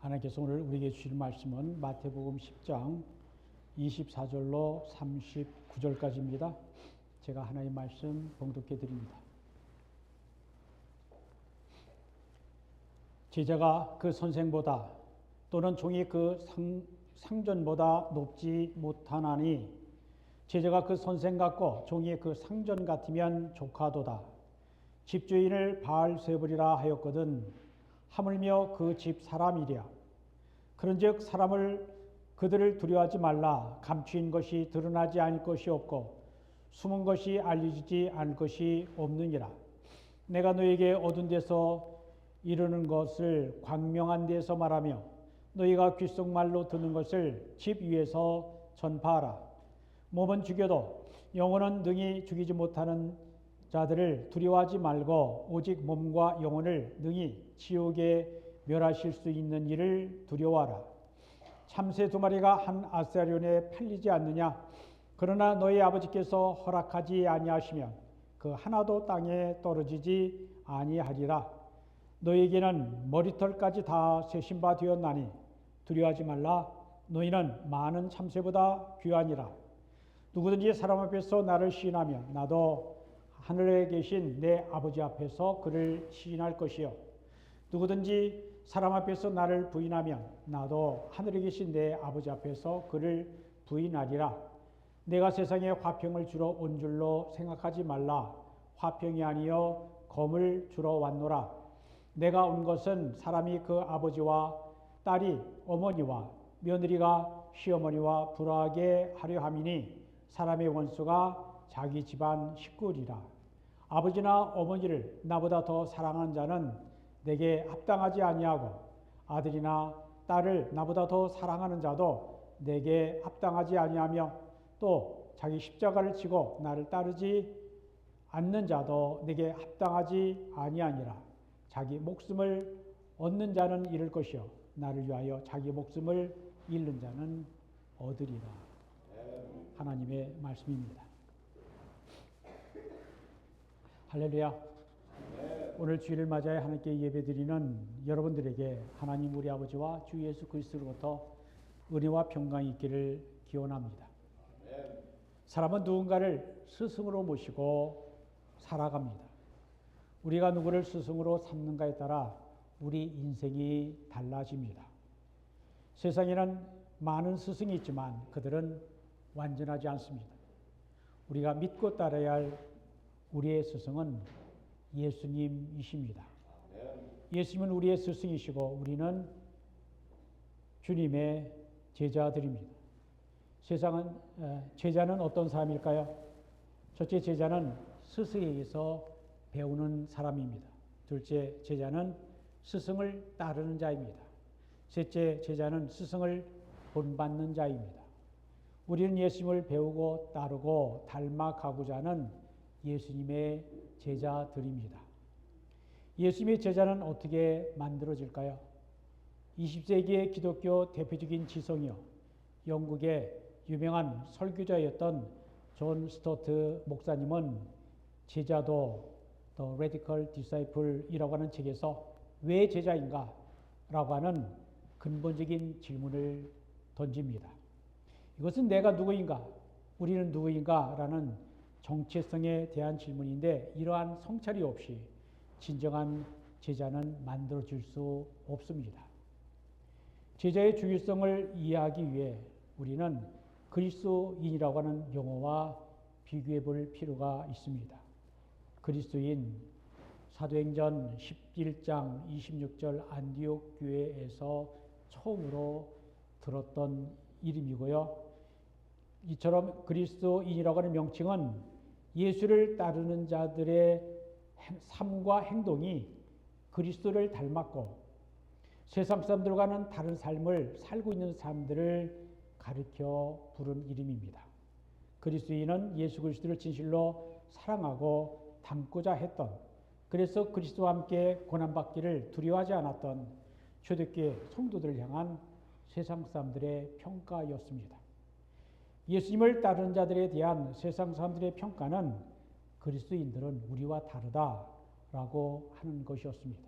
하나님께서 오늘 우리에게 주실 말씀은 마태복음 10장 24절로 39절까지입니다. 제가 하나님의 말씀 봉독해 드립니다. 제자가 그 선생보다 또는 종이 그 상전보다 높지 못하나니 제자가 그 선생 같고 종이 그 상전 같으면 조카도다. 집주인을 바알세불이라 하였거든 하물며 그 집 사람이랴. 그런즉 그들을 두려워하지 말라. 감추인 것이 드러나지 않을 것이 없고 숨은 것이 알려지지 않을 것이 없느니라. 내가 너에게 어두운 데서 이르는 것을 광명한 데서 말하며 너희가 귓속말로 듣는 것을 집 위에서 전파하라. 몸은 죽여도 영혼은 능히 죽이지 못하는 자들을 두려워하지 말고 오직 몸과 영혼을 능히 지옥에 멸하실 수 있는 이를 두려워하라. 참새 2마리가 한 아스라련에 팔리지 않느냐? 그러나 너희 아버지께서 허락하지 아니하시면 그 하나도 땅에 떨어지지 아니하리라. 너희에게는 머리털까지 다 세신 바 되었나니 두려워하지 말라. 너희는 많은 참새보다 귀하니라. 누구든지 사람 앞에서 나를 시인하면 나도 하늘에 계신 내 아버지 앞에서 그를 시인할 것이요 누구든지 사람 앞에서 나를 부인하면 나도 하늘에 계신 내 아버지 앞에서 그를 부인하리라. 내가 세상에 화평을 주러 온 줄로 생각하지 말라. 화평이 아니요 검을 주러 왔노라. 내가 온 것은 사람이 그 아버지와 딸이 어머니와 며느리가 시어머니와 불화하게 하려 함이니 사람의 원수가 자기 집안 식구리라. 아버지나 어머니를 나보다 더 사랑하는 자는 내게 합당하지 아니하고 아들이나 딸을 나보다 더 사랑하는 자도 내게 합당하지 아니하며 또 자기 십자가를 지고 나를 따르지 않는 자도 내게 합당하지 아니하니라. 자기 목숨을 얻는 자는 잃을 것이요 나를 위하여 자기 목숨을 잃는 자는 얻으리라. 하나님의 말씀입니다. 할렐루야. 오늘 주일을 맞이하여 하나님께 예배드리는 여러분들에게 하나님 우리 아버지와 주 예수 그리스도로부터 은혜와 평강이 있기를 기원합니다. 사람은 누군가를 스승으로 모시고 살아갑니다. 우리가 누구를 스승으로 삼는가에 따라 우리 인생이 달라집니다. 세상에는 많은 스승이 있지만 그들은 완전하지 않습니다. 우리가 믿고 따라야 할 우리의 스승은 예수님이십니다. 예수님은 우리의 스승이시고 우리는 주님의 제자들입니다. 제자는 어떤 사람일까요? 첫째, 제자는 스승에게서 배우는 사람입니다. 둘째, 제자는 스승을 따르는 자입니다. 셋째, 제자는 스승을 본받는 자입니다. 우리는 예수님을 배우고 따르고 닮아가고자 하는 예수님의 제자들입니다. 예수님의 제자는 어떻게 만들어질까요? 20세기의 기독교 대표적인 지성이요 영국의 유명한 설교자였던 존 스토트 목사님은 제자도 The Radical Disciple이라고 하는 책에서 왜 제자인가? 라고 하는 근본적인 질문을 던집니다. 이것은 내가 누구인가? 우리는 누구인가? 라는 정체성에 대한 질문인데 이러한 성찰이 없이 진정한 제자는 만들어질 수 없습니다. 제자의 중요성을 이해하기 위해 우리는 그리스도인이라고 하는 용어와 비교해 볼 필요가 있습니다. 그리스도인 사도행전 11장 26절 안디옥 교회에서 처음으로 들었던 이름이고요. 이처럼 그리스도인이라고 하는 명칭은 예수를 따르는 자들의 삶과 행동이 그리스도를 닮았고 세상 사람들과는 다른 삶을 살고 있는 사람들을 가리켜 부른 이름입니다. 그리스도인은 예수 그리스도를 진실로 사랑하고 닮고자 했던, 그래서 그리스도와 함께 고난받기를 두려워하지 않았던 초대교회 성도들을 향한 세상 사람들의 평가였습니다. 예수님을 따르는 자들에 대한 세상 사람들의 평가는 그리스도인들은 우리와 다르다라고 하는 것이었습니다.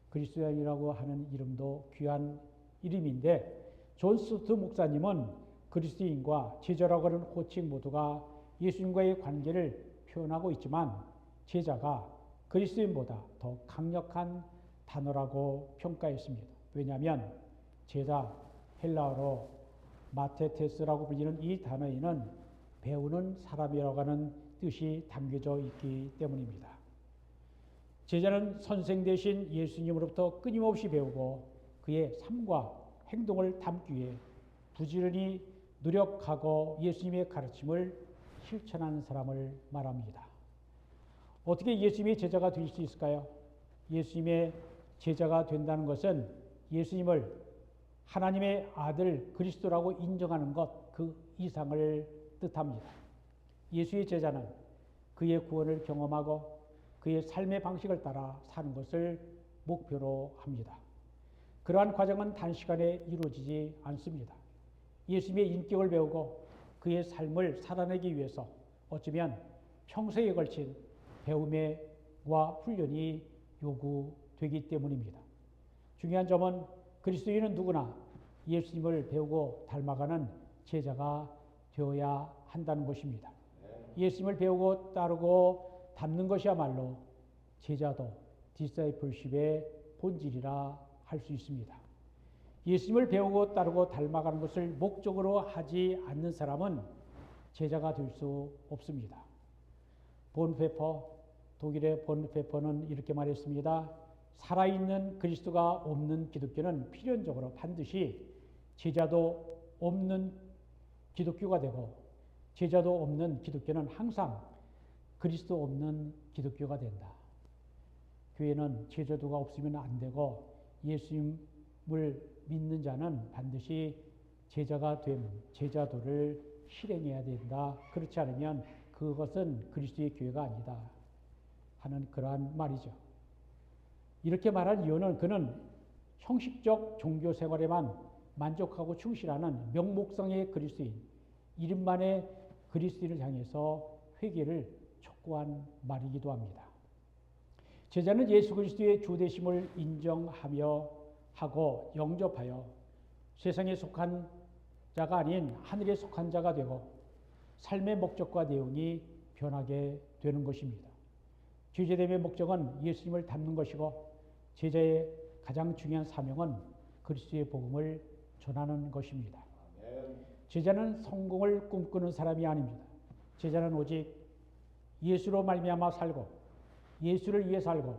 그리스도인이라고 하는 이름도 귀한 이름인데 존 스투 목사님은 그리스도인과 제자라고 하는 호칭 모두가 예수님과의 관계를 표현하고 있지만 제자가 그리스도인보다 더 강력한 단어라고 평가했습니다. 왜냐하면 제자, 헬라어로 마테테스라고 불리는 이 단어에는 배우는 사람이라고 하는 뜻이 담겨져 있기 때문입니다. 제자는 선생 대신 예수님으로부터 끊임없이 배우고 그의 삶과 행동을 담기 위해 부지런히 노력하고 예수님의 가르침을 실천하는 사람을 말합니다. 어떻게 예수님의 제자가 될 수 있을까요? 예수님의 제자가 된다는 것은 예수님을 하나님의 아들 그리스도라고 인정하는 것 그 이상을 뜻합니다. 예수의 제자는 그의 구원을 경험하고 그의 삶의 방식을 따라 사는 것을 목표로 합니다. 그러한 과정은 단시간에 이루어지지 않습니다. 예수님의 인격을 배우고 그의 삶을 살아내기 위해서 어쩌면 평생에 걸친 배움과 훈련이 요구되기 때문입니다. 중요한 점은 그리스도인은 누구나 예수님을 배우고 닮아가는 제자가 되어야 한다는 것입니다. 예수님을 배우고 따르고 닮는 것이야말로 제자도 디사이플십의 본질이라 할 수 있습니다. 예수님을 배우고 따르고 닮아가는 것을 목적으로 하지 않는 사람은 제자가 될 수 없습니다. 본페퍼, 독일의 본페퍼는 이렇게 말했습니다. 살아있는 그리스도가 없는 기독교는 필연적으로 반드시 제자도 없는 기독교가 되고 제자도 없는 기독교는 항상 그리스도 없는 기독교가 된다. 교회는 제자도가 없으면 안 되고 예수님을 믿는 자는 반드시 제자가 됨, 제자도를 실행해야 된다. 그렇지 않으면 그것은 그리스도의 교회가 아니다 하는 그러한 말이죠. 이렇게 말한 이유는 그는 형식적 종교 생활에만 만족하고 충실하는 명목상의 그리스도인, 이름만의 그리스도인을 향해서 회개를 촉구한 말이기도 합니다. 제자는 예수 그리스도의 주되심을 인정하며 하고 영접하여 세상에 속한 자가 아닌 하늘에 속한 자가 되고 삶의 목적과 내용이 변하게 되는 것입니다. 제자됨의 목적은 예수님을 닮는 것이고 제자의 가장 중요한 사명은 그리스도의 복음을 전하는 것입니다. 제자는 성공을 꿈꾸는 사람이 아닙니다. 제자는 오직 예수로 말미암아 살고 예수를 위해 살고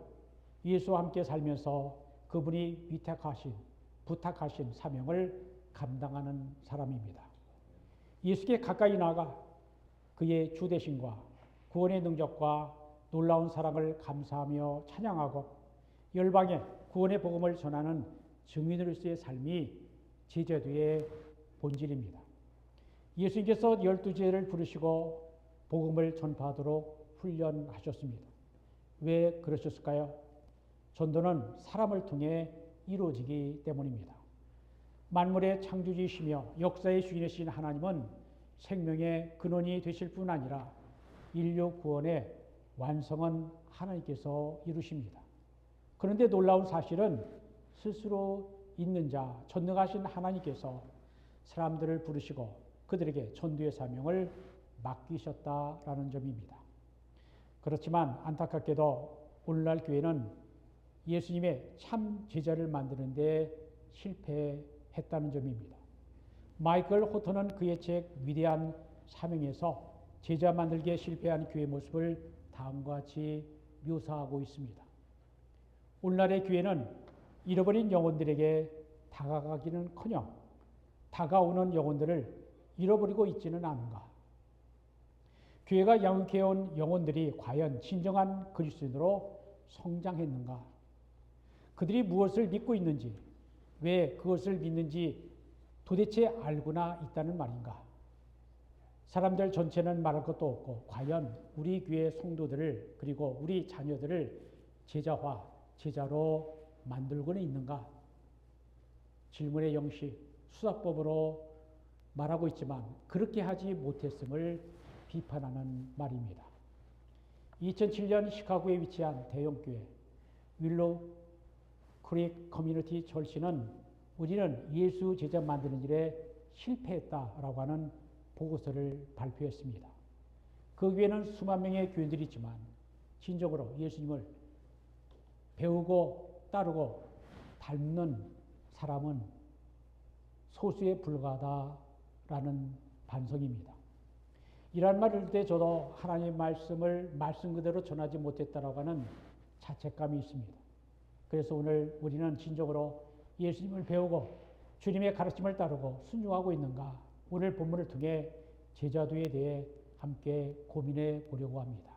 예수와 함께 살면서 그분이 부탁하신 사명을 감당하는 사람입니다. 예수께 가까이 나아가 그의 주되심과 구원의 능력과 놀라운 사랑을 감사하며 찬양하고 열방에 구원의 복음을 전하는 증인으로서의 삶이 제자도의 본질입니다. 예수님께서 12제자를 부르시고 복음을 전파하도록 훈련하셨습니다. 왜 그러셨을까요? 전도는 사람을 통해 이루어지기 때문입니다. 만물의 창조주이시며 역사의 주인이신 하나님은 생명의 근원이 되실 뿐 아니라 인류 구원의 완성은 하나님께서 이루십니다. 그런데 놀라운 사실은 스스로 있는 자, 전능하신 하나님께서 사람들을 부르시고 그들에게 전도의 사명을 맡기셨다라는 점입니다. 그렇지만 안타깝게도 오늘날 교회는 예수님의 참 제자를 만드는 데 실패했다는 점입니다. 마이클 호턴은 그의 책 위대한 사명에서 제자 만들기에 실패한 교회 모습을 다음과 같이 묘사하고 있습니다. 오늘날의 교회는 잃어버린 영혼들에게 다가가기는커녕 다가오는 영혼들을 잃어버리고 있지는 않은가? 교회가 양육해온 영혼들이 과연 진정한 그리스도인으로 성장했는가? 그들이 무엇을 믿고 있는지, 왜 그것을 믿는지 도대체 알고나 있다는 말인가? 사람들 전체는 말할 것도 없고 과연 우리 교회 성도들을 그리고 우리 자녀들을 제자로 만들고는 있는가? 질문의 형식, 수사법으로 말하고 있지만 그렇게 하지 못했음을 비판하는 말입니다. 2007년 시카고에 위치한 대형교회 윌로우 크릭 커뮤니티 철시는 우리는 예수 제자 만드는 일에 실패했다라고 하는 보고서를 발표했습니다. 그 교회는 수만 명의 교인들이 있지만 진정으로 예수님을 배우고 따르고 닮는 사람은 소수에 불과하다라는 반성입니다. 이런 말을 들 때 저도 하나님의 말씀을 말씀 그대로 전하지 못했다라고 하는 자책감이 있습니다. 그래서 오늘 우리는 진정으로 예수님을 배우고 주님의 가르침을 따르고 순종하고 있는가? 오늘 본문을 통해 제자도에 대해 함께 고민해 보려고 합니다.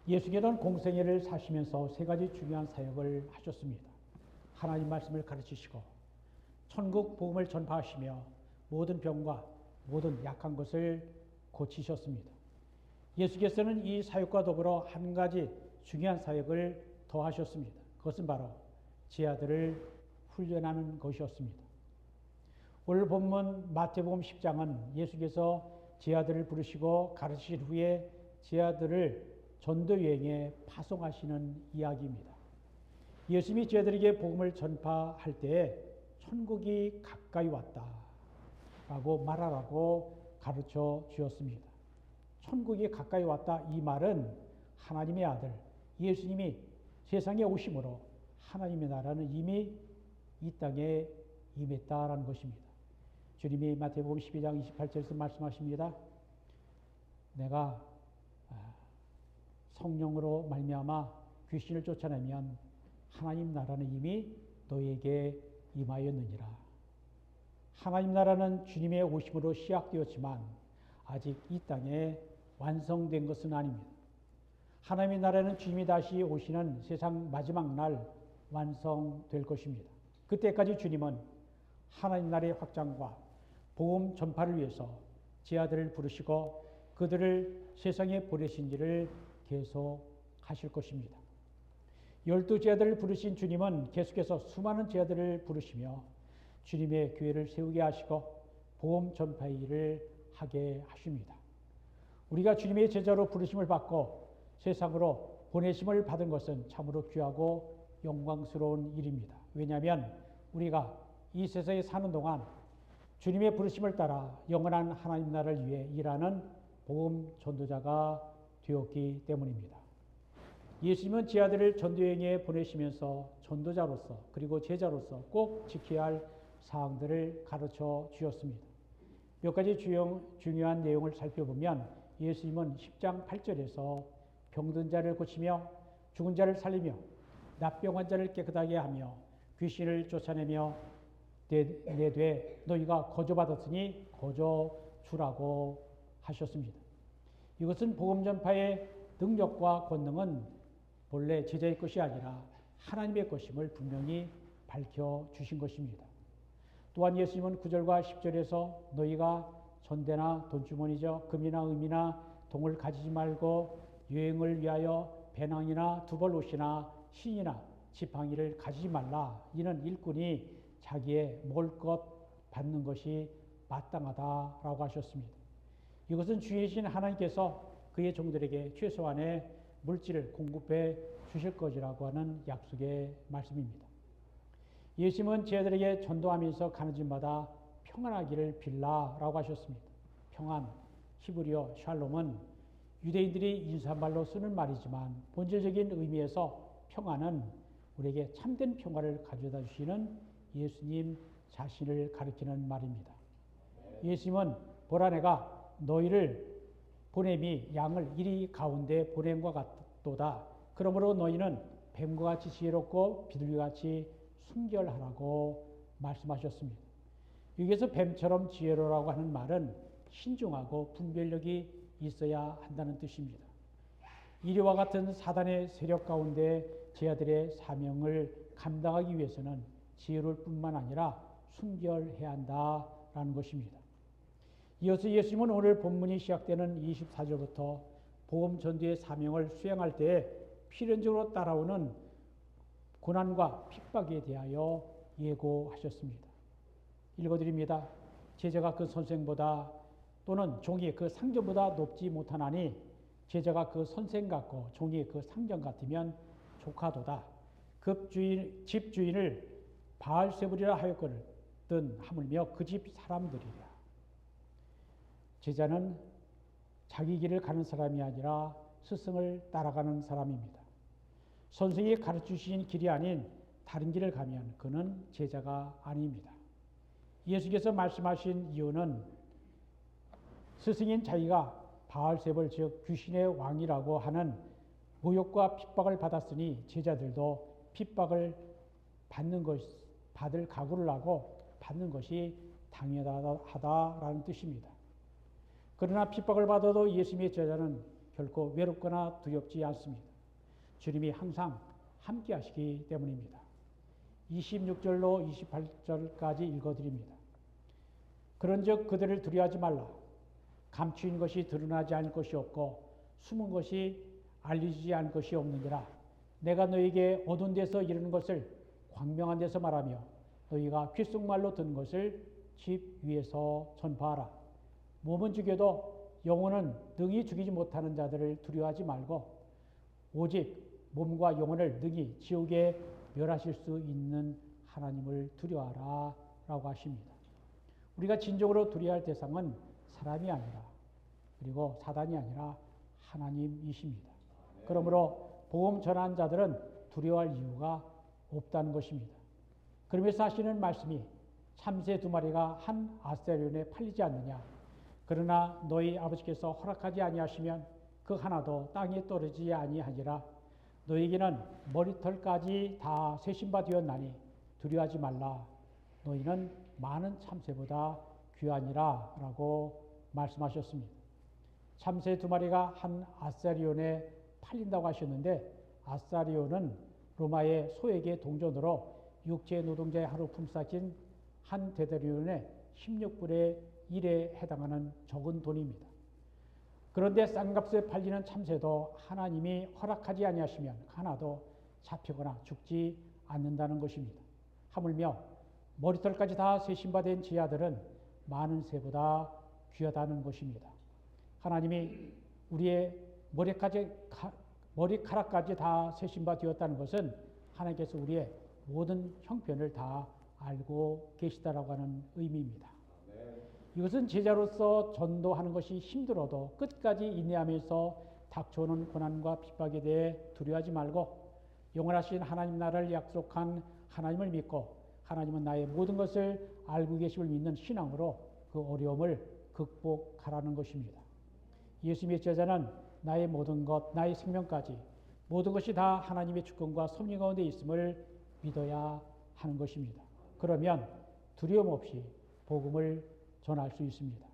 예수께서는 공생애를 사시면서 세 가지 중요한 사역을 하셨습니다. 하나님 말씀을 가르치시고 천국 복음을 전파하시며 모든 병과 모든 약한 것을 고치셨습니다. 예수께서는 이 사역과 더불어 한 가지 중요한 사역을 더 하셨습니다. 그것은 바로 제자들을 훈련하는 것이었습니다. 오늘 본문 마태복음 10장은 예수께서 제자들을 부르시고 가르치신 후에 제자들을 전도 여행에 파송하시는 이야기입니다. 예수님이 제자들에게 복음을 전파할 때에 천국이 가까이 왔다라고 말하라고 가르쳐 주었습니다. 천국이 가까이 왔다, 이 말은 하나님의 아들 예수님이 세상에 오심으로 하나님의 나라는 이미 이 땅에 임했다라는 것입니다. 주님이 마태복음 12장 28절에서 말씀하십니다. 내가 성령으로 말미암아 귀신을 쫓아내면 하나님 나라는 이미 너에게 임하였느니라. 하나님 나라는 주님의 오심으로 시작되었지만 아직 이 땅에 완성된 것은 아닙니다. 하나님의 나라는 주님이 다시 오시는 세상 마지막 날 완성될 것입니다. 그때까지 주님은 하나님 나라의 확장과 복음 전파를 위해서 제자들을 부르시고 그들을 세상에 보내신 일을 계속하실 것입니다. 12 제자들을 부르신 주님은 계속해서 수많은 제자들을 부르시며 주님의 교회를 세우게 하시고 복음 전파의 일을 하게 하십니다. 우리가 주님의 제자로 부르심을 받고 세상으로 보내심을 받은 것은 참으로 귀하고 영광스러운 일입니다. 왜냐하면 우리가 이 세상에 사는 동안 주님의 부르심을 따라 영원한 하나님 나라를 위해 일하는 복음 전도자가 되었기 때문입니다. 예수님은 제자들을 전도여행에 보내시면서 전도자로서 그리고 제자로서 꼭 지켜야 할 사항들을 가르쳐 주셨습니다. 몇 가지 중요한 내용을 살펴보면 예수님은 10장 8절에서 병든 자를 고치며 죽은 자를 살리며 납병 환자를 깨끗하게 하며 귀신을 쫓아내며 내되 너희가 거저받았으니 거저 주라고 하셨습니다. 이것은 복음 전파의 능력과 권능은 본래 제자의 것이 아니라 하나님의 것임을 분명히 밝혀주신 것입니다. 또한 예수님은 9절과 10절에서 너희가 전대나 돈주머니죠 금이나 은이나 동을 가지지 말고 여행을 위하여 배낭이나 두벌 옷이나 신이나 지팡이를 가지지 말라. 이는 일꾼이 자기의 먹을 것 받는 것이 마땅하다라고 하셨습니다. 이것은 주이신 하나님께서 그의 종들에게 최소한의 물질을 공급해 주실 것이라고 하는 약속의 말씀입니다. 예수님은 제자들에게 전도하면서 가는 집마다 평안하기를 빌라라고 하셨습니다. 평안, 히브리어 샬롬은 유대인들이 인사말로 쓰는 말이지만 본질적인 의미에서 평안은 우리에게 참된 평화를 가져다 주시는 예수님 자신을 가리키는 말입니다. 예수님은 보라 내가 너희를 보냄이 양을 이리 가운데 보냄과 같도다. 그러므로 너희는 뱀과 같이 지혜롭고 비둘기같이 순결하라고 말씀하셨습니다. 여기서 뱀처럼 지혜로라고 하는 말은 신중하고 분별력이 있어야 한다는 뜻입니다. 이리와 같은 사단의 세력 가운데 제자들의 사명을 감당하기 위해서는 지혜로울 뿐만 아니라 순결해야 한다라는 것입니다. 이어서 예수님은 오늘 본문이 시작되는 24절부터 복음 전도의 사명을 수행할 때에 필연적으로 따라오는 고난과 핍박에 대하여 예고하셨습니다. 읽어드립니다. 제자가 그 선생보다 또는 종이 그 상전보다 높지 못하나니 제자가 그 선생 같고 종이 그 상전 같으면 조카도다. 집주인을 바알세불이라 하였거든 하물며 그 집 사람들이라. 제자는 자기 길을 가는 사람이 아니라 스승을 따라가는 사람입니다. 선생이 가르치신 길이 아닌 다른 길을 가면 그는 제자가 아닙니다. 예수께서 말씀하신 이유는 스승인 자기가 바알세불 즉 귀신의 왕이라고 하는 모욕과 핍박을 받았으니 제자들도 핍박을 받을 각오를 하고 받는 것이 당연하다라는 뜻입니다. 그러나 핍박을 받아도 예수님의 제자는 결코 외롭거나 두렵지 않습니다. 주님이 항상 함께 하시기 때문입니다. 26절로 28절까지 읽어드립니다. 그런즉 그들을 두려워하지 말라. 감추인 것이 드러나지 않을 것이 없고 숨은 것이 알려지지 않을 것이 없느니라. 내가 너에게 어두운 데서 이르는 것을 광명한 데서 말하며 너희가 귓속말로 듣는 것을 집 위에서 전파하라. 몸은 죽여도 영혼은 능히 죽이지 못하는 자들을 두려워하지 말고 오직 몸과 영혼을 능히 지옥에 멸하실 수 있는 하나님을 두려워하라 라고 하십니다. 우리가 진정으로 두려워할 대상은 사람이 아니라 그리고 사단이 아니라 하나님이십니다. 그러므로 복음 전한 자들은 두려워할 이유가 없다는 것입니다. 그러면서 하시는 말씀이 참새 2마리가 한 아세리온에 팔리지 않느냐. 그러나 너희 아버지께서 허락하지 아니하시면 그 하나도 땅에 떨어지지 아니하니라. 너희에게는 머리털까지 다 세신 바 되었나니 두려워하지 말라. 너희는 많은 참새보다 귀하니라 라고 말씀하셨습니다. 참새 2마리가 한 아사리온에 팔린다고 하셨는데 아사리온은 로마의 소액의 동전으로 육체 노동자의 하루 품삯인 한 데나리온의 16분의 1에 해당하는 적은 돈입니다. 그런데 싼 값에 팔리는 참새도 하나님이 허락하지 아니하시면 하나도 잡히거나 죽지 않는다는 것입니다. 하물며 머리털까지 다 세신 바 된 제 아들은 많은 새보다 귀하다는 것입니다. 하나님이 우리의 머리카락까지 다 세신 바 되었다는 것은 하나님께서 우리의 모든 형편을 다 알고 계시다라고 하는 의미입니다. 이것은 제자로서 전도하는 것이 힘들어도 끝까지 인내하면서 닥쳐오는 고난과 핍박에 대해 두려워하지 말고 영원하신 하나님 나라를 약속한 하나님을 믿고 하나님은 나의 모든 것을 알고 계심을 믿는 신앙으로 그 어려움을 극복하라는 것입니다. 예수님의 제자는 나의 모든 것, 나의 생명까지 모든 것이 다 하나님의 주권과 섭리 가운데 있음을 믿어야 하는 것입니다. 그러면 두려움 없이 복음을 전할 수 있습니다.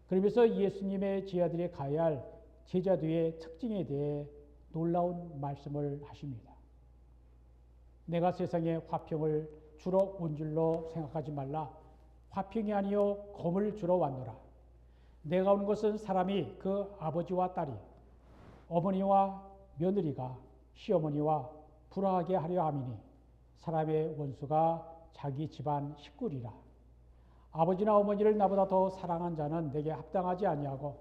그러면서 예수님의 제자들이 가야 할 제자들의 특징에 대해 놀라운 말씀을 하십니다. 내가 세상에 화평을 주러 온 줄로 생각하지 말라. 화평이 아니요 검을 주러 왔노라. 내가 온 것은 사람이 그 아버지와 딸이 어머니와 며느리가 시어머니와 불화하게 하려 함이니 사람의 원수가 자기 집안 식구리라. 아버지나 어머니를 나보다 더 사랑한 자는 내게 합당하지 아니하고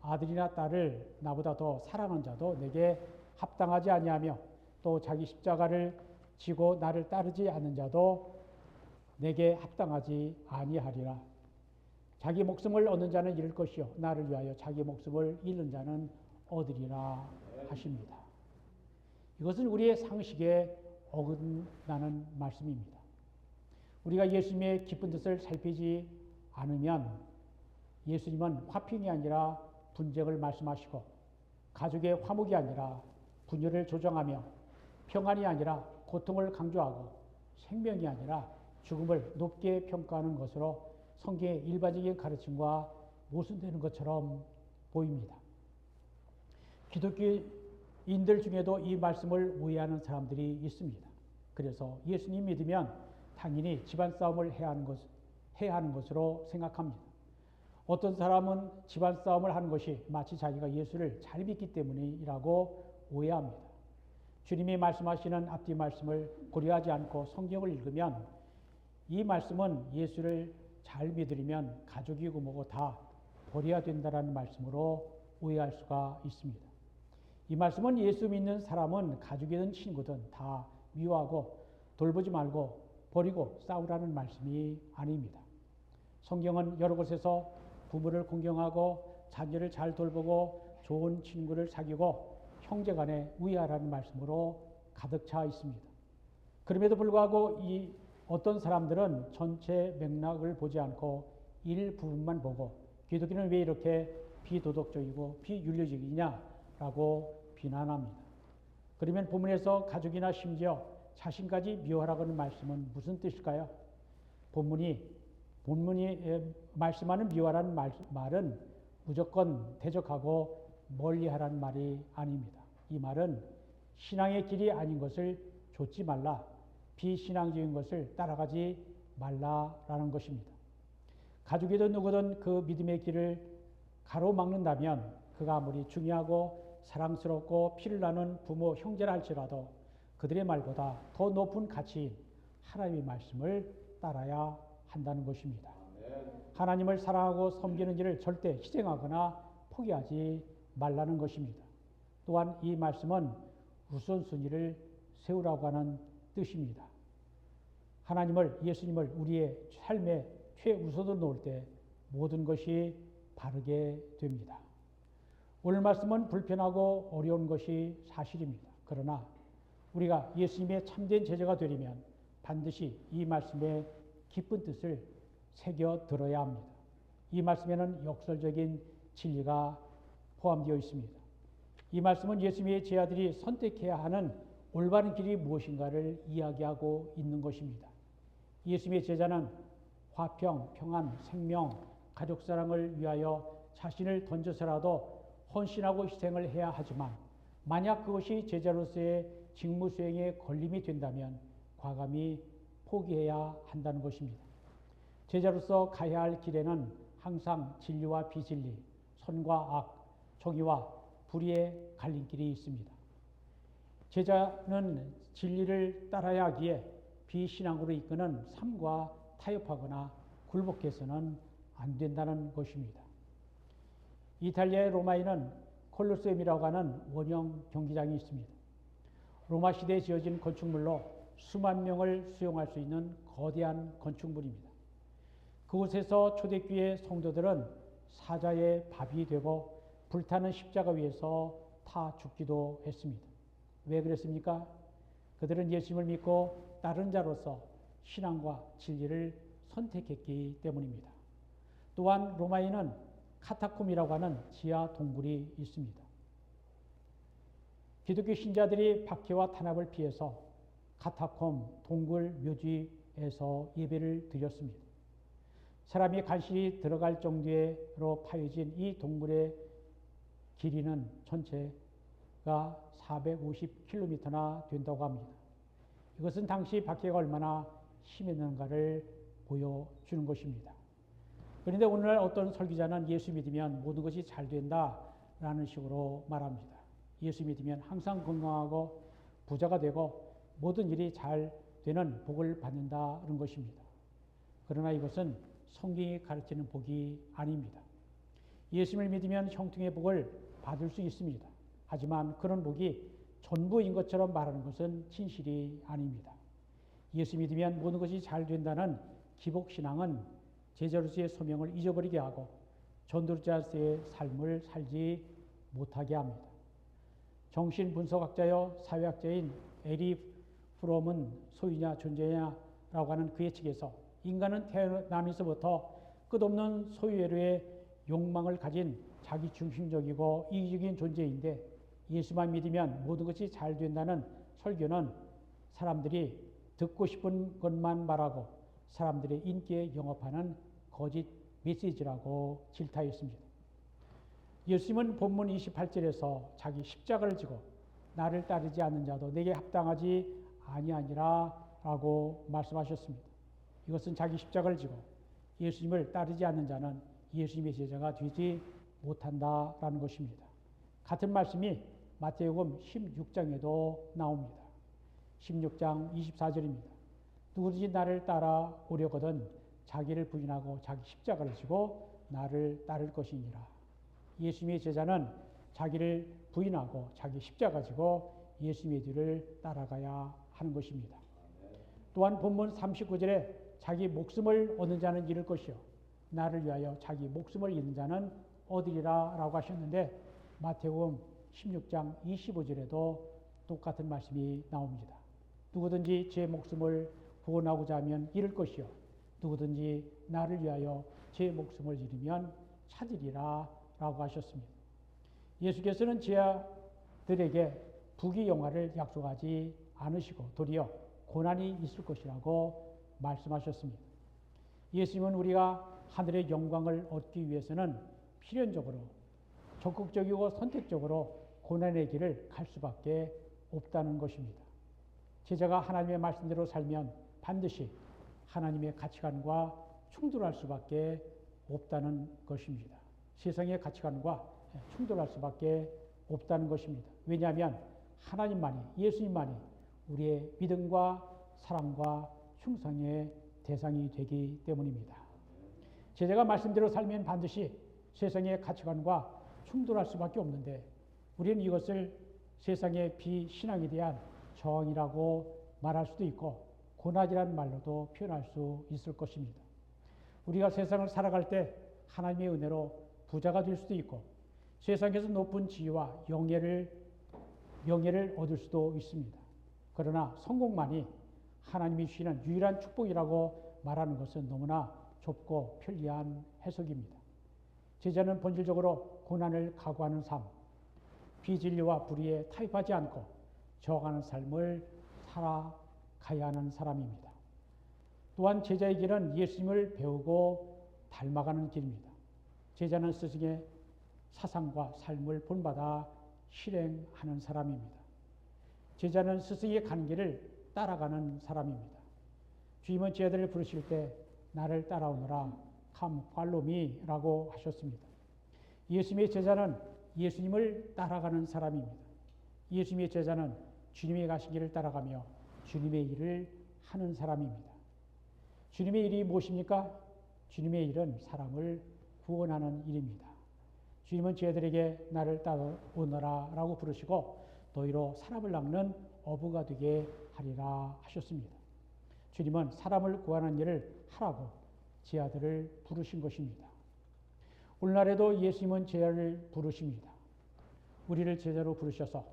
아들이나 딸을 나보다 더 사랑한 자도 내게 합당하지 아니하며 또 자기 십자가를 지고 나를 따르지 않는 자도 내게 합당하지 아니하리라. 자기 목숨을 얻는 자는 잃을 것이요 나를 위하여 자기 목숨을 잃는 자는 얻으리라 하십니다. 이것은 우리의 상식에 어긋나는 말씀입니다. 우리가 예수님의 깊은 뜻을 살피지 않으면 예수님은 화평이 아니라 분쟁을 말씀하시고 가족의 화목이 아니라 분열을 조정하며 평안이 아니라 고통을 강조하고 생명이 아니라 죽음을 높게 평가하는 것으로 성경의 일반적인 가르침과 모순되는 것처럼 보입니다. 기독교인들 중에도 이 말씀을 오해하는 사람들이 있습니다. 그래서 예수님 믿으면 당연히 집안 싸움을 해야 하는 것으로 생각합니다. 어떤 사람은 집안 싸움을 하는 것이 마치 자기가 예수를 잘 믿기 때문이라고 오해합니다. 주님이 말씀하시는 앞뒤 말씀을 고려하지 않고 성경을 읽으면 이 말씀은 예수를 잘 믿으려면 가족이고 뭐고 다 버려야 된다는 말씀으로 오해할 수가 있습니다. 이 말씀은 예수 믿는 사람은 가족이든 친구든 다 미워하고 돌보지 말고 버리고 싸우라는 말씀이 아닙니다. 성경은 여러 곳에서 부모를 공경하고 자녀를 잘 돌보고 좋은 친구를 사귀고 형제간에 우애하라는 말씀으로 가득 차 있습니다. 그럼에도 불구하고 이 어떤 사람들은 전체 맥락을 보지 않고 일부분만 보고 기독교는 왜 이렇게 비도덕적이고 비윤리적이냐라고 비난합니다. 그러면 본문에서 가족이나 심지어 자신까지 미워하라고 하는 말씀은 무슨 뜻일까요? 본문이 말씀하는 미워하라는 말은 무조건 대적하고 멀리하라는 말이 아닙니다. 이 말은 신앙의 길이 아닌 것을 좇지 말라, 비신앙적인 것을 따라가지 말라라는 것입니다. 가족이든 누구든 그 믿음의 길을 가로막는다면 그가 아무리 중요하고 사랑스럽고 피를 나눈 부모, 형제라 할지라도 그들의 말보다 더 높은 가치인 하나님의 말씀을 따라야 한다는 것입니다. 하나님을 사랑하고 섬기는 일을 절대 희생하거나 포기하지 말라는 것입니다. 또한 이 말씀은 우선순위를 세우라고 하는 뜻입니다. 하나님을, 예수님을 우리의 삶의 최우선으로 놓을 때 모든 것이 바르게 됩니다. 오늘 말씀은 불편하고 어려운 것이 사실입니다. 그러나 우리가 예수님의 참된 제자가 되려면 반드시 이 말씀의 깊은 뜻을 새겨 들어야 합니다. 이 말씀에는 역설적인 진리가 포함되어 있습니다. 이 말씀은 예수님의 제자들이 선택해야 하는 올바른 길이 무엇인가를 이야기하고 있는 것입니다. 예수님의 제자는 화평, 평안, 생명, 가족사랑을 위하여 자신을 던져서라도 헌신하고 희생을 해야 하지만 만약 그것이 제자로서의 직무 수행에 걸림이 된다면 과감히 포기해야 한다는 것입니다. 제자로서 가야 할 길에는 항상 진리와 비진리, 선과 악, 정의와 불의의 갈림길이 있습니다. 제자는 진리를 따라야 하기에 비신앙으로 이끄는 삶과 타협하거나 굴복해서는 안 된다는 것입니다. 이탈리아의 로마에는 콜로세움이라고 하는 원형 경기장이 있습니다. 로마 시대에 지어진 건축물로 수만 명을 수용할 수 있는 거대한 건축물입니다. 그곳에서 초대교회 성도들은 사자의 밥이 되고 불타는 십자가 위에서 타 죽기도 했습니다. 왜 그랬습니까? 그들은 예수님을 믿고 따른 자로서 신앙과 진리를 선택했기 때문입니다. 또한 로마에는 카타콤이라고 하는 지하 동굴이 있습니다. 기독교 신자들이 박해와 탄압을 피해서 카타콤 동굴 묘지에서 예배를 드렸습니다. 사람이 간신히 들어갈 정도로 파여진 이 동굴의 길이는 전체가 450km나 된다고 합니다. 이것은 당시 박해가 얼마나 심했는가를 보여주는 것입니다. 그런데 오늘날 어떤 설교자는 예수 믿으면 모든 것이 잘 된다라는 식으로 말합니다. 예수 믿으면 항상 건강하고 부자가 되고 모든 일이 잘 되는 복을 받는다는 것입니다. 그러나 이것은 성경이 가르치는 복이 아닙니다. 예수를 믿으면 형통의 복을 받을 수 있습니다. 하지만 그런 복이 전부인 것처럼 말하는 것은 진실이 아닙니다. 예수 믿으면 모든 것이 잘 된다는 기복신앙은 제자로서의 소명을 잊어버리게 하고 전도자로서의 삶을 살지 못하게 합니다. 정신분석학자여 사회학자인 에리 프롬은 소유냐 존재냐라고 하는 그의 책에서 인간은 태어나면서부터 끝없는 소유회로의 욕망을 가진 자기중심적이고 이기적인 존재인데 예수만 믿으면 모든 것이 잘 된다는 설교는 사람들이 듣고 싶은 것만 말하고 사람들의 인기에 영업하는 거짓 메시지라고 질타했습니다. 예수님은 본문 28절에서 자기 십자가를 지고 나를 따르지 않는 자도 내게 합당하지 아니하니라 라고 말씀하셨습니다. 이것은 자기 십자가를 지고 예수님을 따르지 않는 자는 예수님의 제자가 되지 못한다라는 것입니다. 같은 말씀이 마태복음 16장에도 나옵니다. 16장 24절입니다. 누구든지 나를 따라오려거든 자기를 부인하고 자기 십자가를 지고 나를 따를 것이니라. 예수님의 제자는 자기를 부인하고 자기 십자가 지고 예수님의 뒤를 따라가야 하는 것입니다. 또한 본문 39절에 자기 목숨을 얻는 자는 잃을 것이요 나를 위하여 자기 목숨을 잃는 자는 얻으리라 라고 하셨는데 마태복음 16장 25절에도 똑같은 말씀이 나옵니다. 누구든지 제 목숨을 구원하고자 하면 잃을 것이요 누구든지 나를 위하여 제 목숨을 잃으면 찾으리라 라고 하셨습니다. 예수께서는 제자들에게 부귀영화를 약속하지 않으시고 도리어 고난이 있을 것이라고 말씀하셨습니다. 예수님은 우리가 하늘의 영광을 얻기 위해서는 필연적으로 적극적이고 선택적으로 고난의 길을 갈 수밖에 없다는 것입니다. 제자가 하나님의 말씀대로 살면 반드시 하나님의 가치관과 충돌할 수밖에 없다는 것입니다. 세상의 가치관과 충돌할 수밖에 없다는 것입니다. 왜냐하면 하나님만이, 예수님만이 우리의 믿음과 사랑과 충성의 대상이 되기 때문입니다. 제자가 말씀대로 살면 반드시 세상의 가치관과 충돌할 수밖에 없는데 우리는 이것을 세상의 비신앙에 대한 저항이라고 말할 수도 있고 고난이라는 말로도 표현할 수 있을 것입니다. 우리가 세상을 살아갈 때 하나님의 은혜로 부자가 될 수도 있고 세상에서 높은 지위와 명예를 얻을 수도 있습니다. 그러나 성공만이 하나님이 주시는 유일한 축복이라고 말하는 것은 너무나 좁고 편리한 해석입니다. 제자는 본질적으로 고난을 각오하는 삶, 비진리와 불의에 타협하지 않고 저항하는 삶을 살아가야 하는 사람입니다. 또한 제자의 길은 예수님을 배우고 닮아가는 길입니다. 제자는 스승의 사상과 삶을 본받아 실행하는 사람입니다. 제자는 스승의 간 길을 따라가는 사람입니다. 주님은 제자들을 부르실 때 나를 따라오너라 come follow me라고 하셨습니다. 예수님의 제자는 예수님을 따라가는 사람입니다. 예수님의 제자는 주님의 가신 길을 따라가며 주님의 일을 하는 사람입니다. 주님의 일이 무엇입니까? 주님의 일은 사람을 구원하는 일입니다. 주님은 제자들에게 나를 따라오너라 라고 부르시고 너희로 사람을 낚는 어부가 되게 하리라 하셨습니다. 주님은 사람을 구하는 일을 하라고 제자들을 부르신 것입니다. 오늘날에도 예수님은 제자를 부르십니다. 우리를 제자로 부르셔서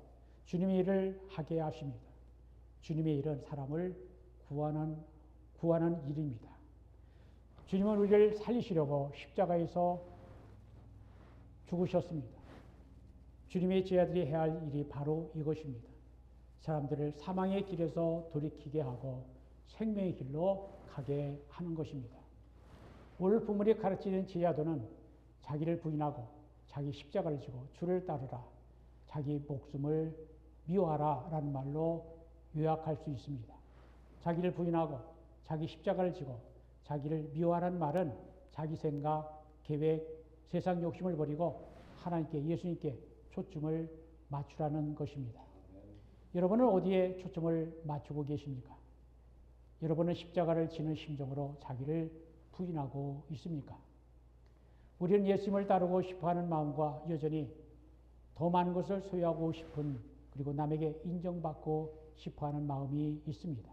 주님의 일을 하게 하십니다. 주님의 일은 사람을 구하는 일입니다. 주님은 우리를 살리시려고 십자가에서 죽으셨습니다. 주님의 제자들이 해야 할 일이 바로 이것입니다. 사람들을 사망의 길에서 돌이키게 하고 생명의 길로 가게 하는 것입니다. 오늘 본문이 가르치는 제자도는 자기를 부인하고 자기 십자가를 지고 주를 따르라, 자기 목숨을 미워하라 라는 말로 요약할 수 있습니다. 자기를 부인하고 자기 십자가를 지고 자기를 미워하라는 말은 자기 생각, 계획, 세상 욕심을 버리고 하나님께, 예수님께 초점을 맞추라는 것입니다. 여러분은 어디에 초점을 맞추고 계십니까? 여러분은 십자가를 지는 심정으로 자기를 부인하고 있습니까? 우리는 예수님을 따르고 싶어하는 마음과 여전히 더 많은 것을 소유하고 싶은, 그리고 남에게 인정받고 싶어하는 마음이 있습니다.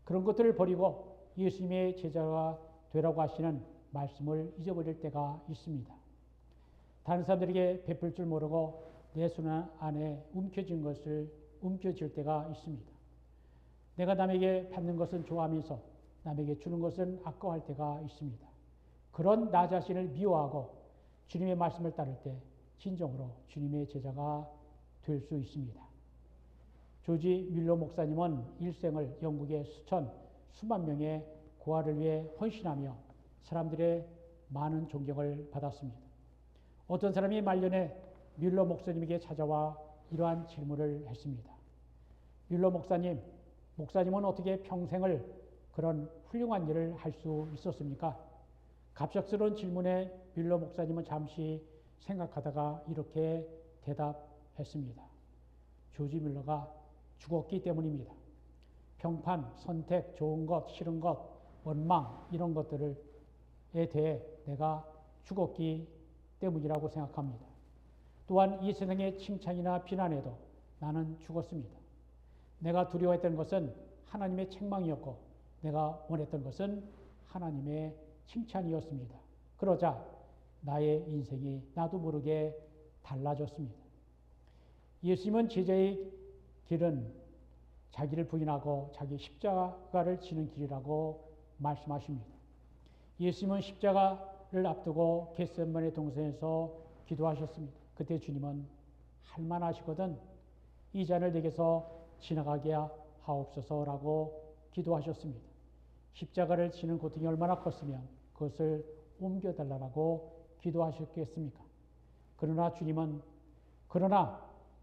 그런 것들을 버리고 예수님의 제자가 되라고 하시는 말씀을 잊어버릴 때가 있습니다. 다른 사람들에게 베풀 줄 모르고 내 손 안에 움켜질 때가 있습니다. 내가 남에게 받는 것은 좋아하면서 남에게 주는 것은 아까워할 때가 있습니다. 그런 나 자신을 미워하고 주님의 말씀을 따를 때 진정으로 주님의 제자가 될 수 있습니다. 조지 뮬러 목사님은 일생을 영국의 수만 명의 고아를 위해 헌신하며 사람들의 많은 존경을 받았습니다. 어떤 사람이 말년에 뮬러 목사님에게 찾아와 이러한 질문을 했습니다. 뮬러 목사님은 어떻게 평생을 그런 훌륭한 일을 할 수 있었습니까? 갑작스러운 질문에 뮬러 목사님은 잠시 생각하다가 이렇게 대답했습니다. 조지 뮬러가 죽었기 때문입니다. 평판, 선택, 좋은 것, 싫은 것, 원망 이런 것들에 대해 내가 죽었기 때문이라고 생각합니다. 또한 이 세상의 칭찬이나 비난에도 나는 죽었습니다. 내가 두려워했던 것은 하나님의 책망이었고 내가 원했던 것은 하나님의 칭찬이었습니다. 그러자 나의 인생이 나도 모르게 달라졌습니다. 예수님은 제자의 길은 자기를 부인하고 자기 십자가를 지는 길이라고 말씀하십니다. 예수님은 십자가를 앞두고 겟세마네 동산에서 기도하셨습니다. 그때 주님은 할만하시거든 이 잔을 내게서 지나가게 하옵소서라고 기도하셨습니다. 십자가를 지는 고통이 얼마나 컸으면 그것을 옮겨달라고 기도하셨겠습니까? 그러나 주님은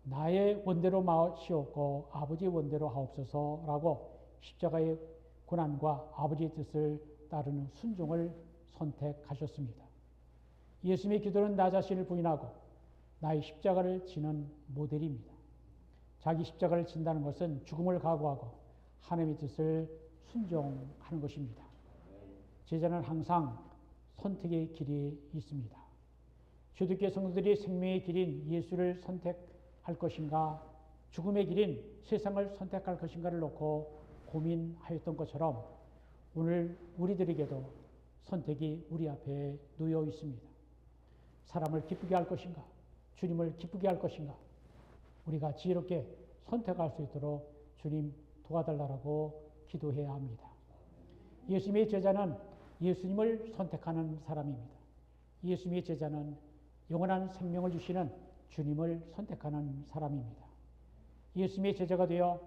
나의 원대로 마시옵고 아버지의 원대로 하옵소서라고 십자가의 고난과 아버지의 뜻을 따르는 순종을 선택하셨습니다. 예수님의 기도는 나 자신을 부인하고 나의 십자가를 지는 모델입니다. 자기 십자가를 진다는 것은 죽음을 각오하고 하나님의 뜻을 순종하는 것입니다. 제자는 항상 선택의 길이 있습니다. 초대교회 성도들이 생명의 길인 예수를 선택할 것인가, 죽음의 길인 세상을 선택할 것인가를 놓고 고민하였던 것처럼 오늘 우리들에게도 선택이 우리 앞에 놓여 있습니다. 사람을 기쁘게 할 것인가, 주님을 기쁘게 할 것인가, 우리가 지혜롭게 선택할 수 있도록 주님 도와달라고 기도해야 합니다. 예수님의 제자는 예수님을 선택하는 사람입니다. 예수님의 제자는 영원한 생명을 주시는 주님을 선택하는 사람입니다. 예수님의 제자가 되어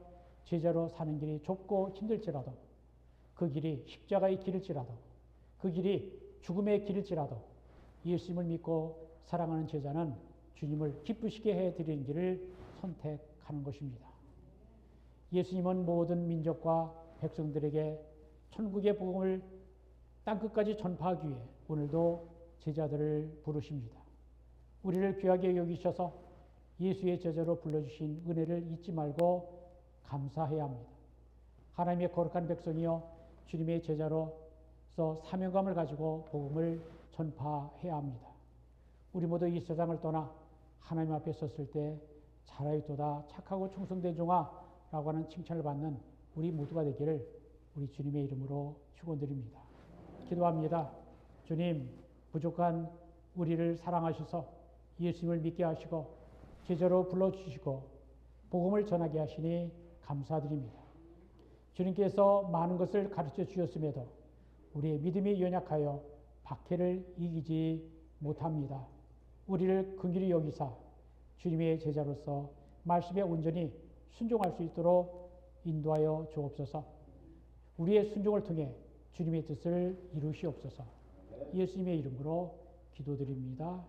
제자로 사는 길이 좁고 힘들지라도 그 길이 십자가의 길일지라도 그 길이 죽음의 길일지라도 예수님을 믿고 사랑하는 제자는 주님을 기쁘시게 해드리는 길을 선택하는 것입니다. 예수님은 모든 민족과 백성들에게 천국의 복음을 땅끝까지 전파하기 위해 오늘도 제자들을 부르십니다. 우리를 귀하게 여기셔서 예수의 제자로 불러주신 은혜를 잊지 말고 감사해야 합니다. 하나님의 거룩한 백성이여 주님의 제자로서 사명감을 가지고 복음을 전파해야 합니다. 우리 모두 이 세상을 떠나 하나님 앞에 섰을 때 잘하였도다 착하고 충성된 종아 라고 하는 칭찬을 받는 우리 모두가 되기를 우리 주님의 이름으로 축원드립니다. 기도합니다. 주님, 부족한 우리를 사랑하셔서 예수님을 믿게 하시고 제자로 불러주시고 복음을 전하게 하시니 감사드립니다. 주님께서 많은 것을 가르쳐 주셨음에도 우리의 믿음이 연약하여 박해를 이기지 못합니다. 우리를 긍휼히 여기사 주님의 제자로서 말씀에 온전히 순종할 수 있도록 인도하여 주옵소서. 우리의 순종을 통해 주님의 뜻을 이루시옵소서. 예수님의 이름으로 기도드립니다.